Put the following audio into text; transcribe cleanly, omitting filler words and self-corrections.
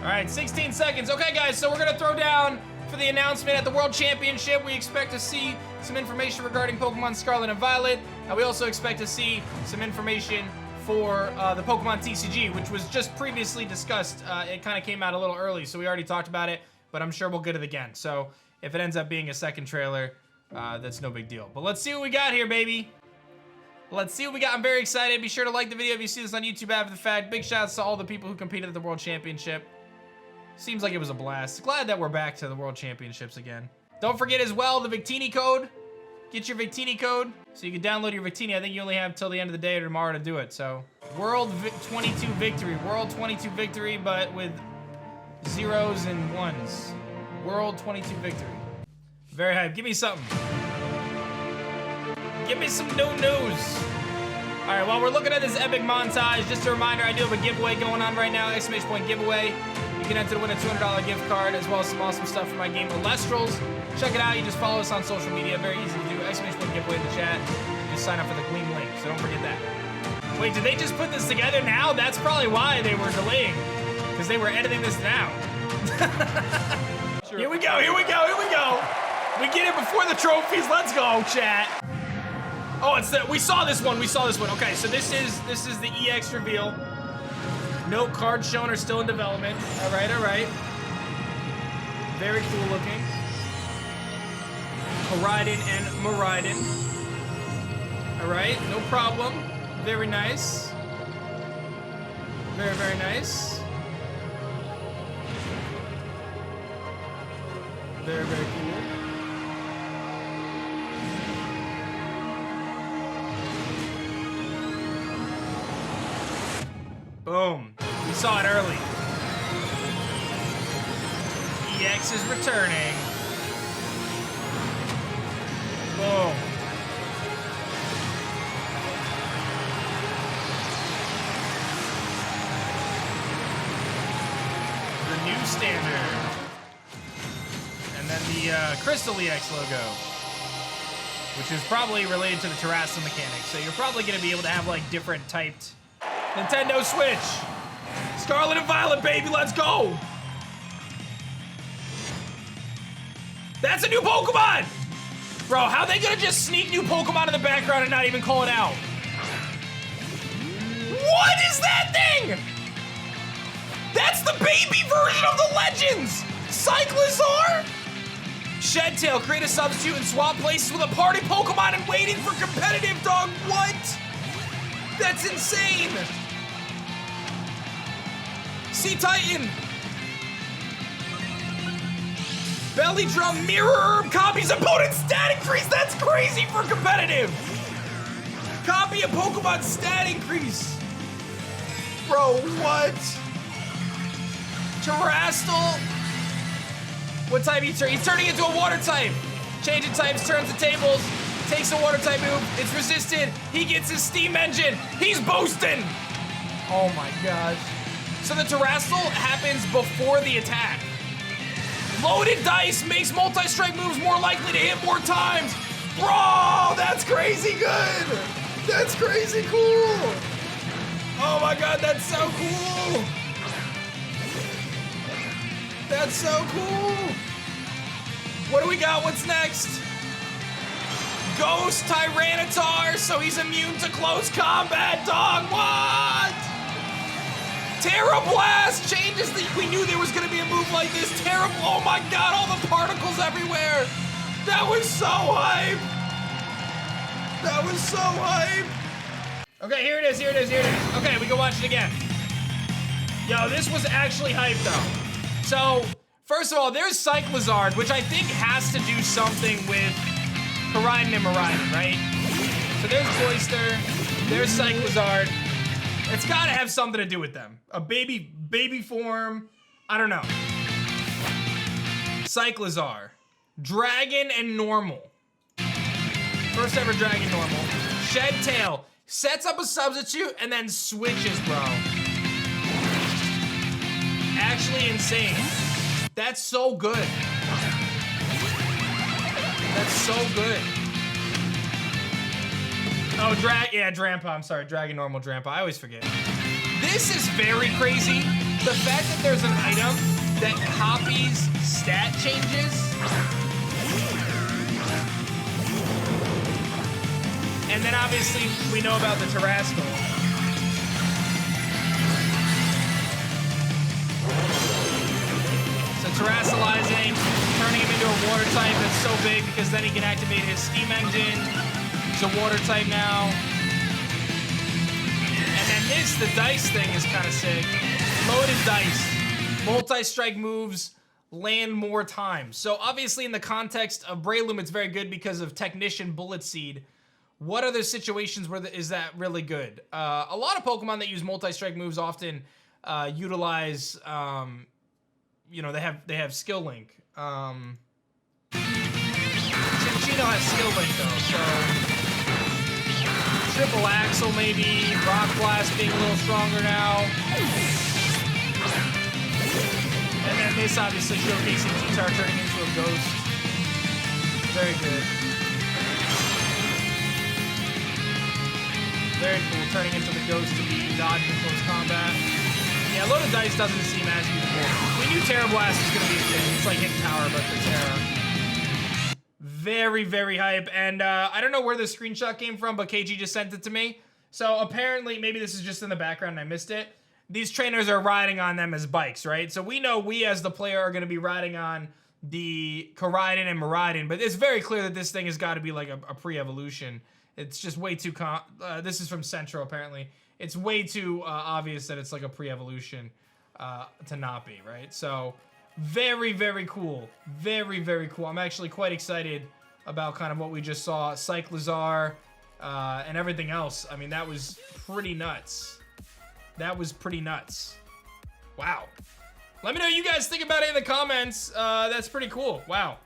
All right, 16 seconds. Okay, guys, so we're gonna throw down for the announcement at the World Championship. We expect to see some information regarding Pokemon Scarlet and Violet. And we also expect to see some information for the Pokemon TCG, which was just previously discussed. It kind of came out a little early, so we already talked about it, but I'm sure we'll get it again. So if it ends up being a second trailer, that's no big deal. But let's see what we got here, baby. Let's see what we got. I'm very excited. Be sure to like the video if you see this on YouTube after the fact. Big shouts to all the people who competed at the World Championship. Seems like it was a blast. Glad that we're back to the World Championships again. Don't forget as well the VICTINI code. Get your VICTINI code so you can download your VICTINI. I think you only have till the end of the day or tomorrow to do it. So World 22 Victory. World 22 Victory, but with zeros and ones. World 22 Victory. Very hype. Give me something. Give me some new news. All right, while we're looking at this epic montage, just a reminder, I do have a giveaway going on right now, exclamation point giveaway. You can enter to win a $200 gift card, as well as some awesome stuff from my game, Alestrals. Check it out. You just follow us on social media. Very easy to do. Exclamation point giveaway in the chat. Just sign up for the Gleam link, so don't forget that. Wait, did they just put this together now? That's probably why they were delaying, because they were editing this now. Sure. Here we go, here we go, here we go. We get it before the trophies. Let's go, chat. Oh, it's the, we saw this one. Okay, so this is the EX reveal. No cards shown are still in development. All right, all right. Very cool looking. Koraidon and Miraidon. All right, no problem. Very nice. Very, very nice. Very, very cool. Boom. We saw it early. EX is returning. Boom. The new standard. And then the Crystal EX logo, which is probably related to the Terrastal mechanic. So you're probably going to be able to have like different typed Nintendo Switch. Scarlet and Violet, baby, let's go. That's a new Pokemon. Bro, how are they gonna just sneak new Pokemon in the background and not even call it out? What is that thing? That's the baby version of the Legends. CYCLIZAR? Shedtail, create a substitute and swap places with a party Pokemon and waiting for competitive, dog. What? That's insane. Sea Titan. Belly Drum, Mirror Herb, copies opponent's stat increase. That's crazy for competitive. Copy a Pokemon stat increase. Bro, what? Terrastal. What type he turn? He's turning into a water type. Changing types, turns the tables, takes a water type move. It's resisted. He gets his steam engine. He's boosting. Oh my gosh. So the Terrastal happens before the attack. Loaded dice makes multi-strike moves more likely to hit more times. Bro, that's crazy good. That's crazy cool. Oh my God, that's so cool. That's so cool. What do we got? What's next? Ghost Tyranitar, so he's immune to close combat, dog. What? Terra Blast changes the, we knew there was gonna be a move like this. Terra, oh my God, all the particles everywhere. That was so hype. That was so hype. Okay, here it is, here it is, here it is. Okay, we can watch it again. Yo, this was actually hype though. So, first of all, there's CYCLIZAR, which I think has to do something with Koraidon and Miraidon, right? So there's Cloyster, there's CYCLIZAR. It's gotta have something to do with them. A baby form, I don't know. CYCLIZAR, Dragon and Normal. First ever Dragon Normal. Shedtail, sets up a substitute and then switches, bro. Actually insane. That's so good. That's so good. Oh, Drampa, I'm sorry, Dragon Normal Drampa, I always forget. This is very crazy. The fact that there's an item that copies stat changes. And then obviously we know about the Terrascal. So terrestrializing, turning him into a water type that's so big because then he can activate his steam engine. He's a water type now. And then this, the dice thing is kind of sick. Loaded dice. Multi-strike moves land more times. So obviously in the context of Breloom, it's very good because of Technician Bullet Seed. What other situations where is that really good? A lot of Pokemon that use multi-strike moves often utilize, you know, they have Skill Link. Chinchino has Skill Link though, so Triple Axle maybe, Rock Blast being a little stronger now. And then this obviously showcasing T-Tar turning into a ghost. Very good. Very cool, turning into the ghost to be dodged in close combat. Yeah, Loaded Dice doesn't seem as useful. We knew Terra Blast was going to be a thing. It's like hitting Power, but for Terra. Very, very hype. And I don't know where the screenshot came from, but KG just sent it to me. So apparently, maybe this is just in the background and I missed it. These trainers are riding on them as bikes, right? So we know we as the player are going to be riding on the Koraidon and Miraidon, but it's very clear that this thing has got to be like a pre-evolution. It's just way too, this is from Central apparently. It's way too obvious that it's like a pre-evolution to not be, right? So very, very cool. Very, very cool. I'm actually quite excited about kind of what we just saw. CYCLIZAR and everything else. I mean, that was pretty nuts. That was pretty nuts. Wow. Let me know what you guys think about it in the comments. That's pretty cool. Wow.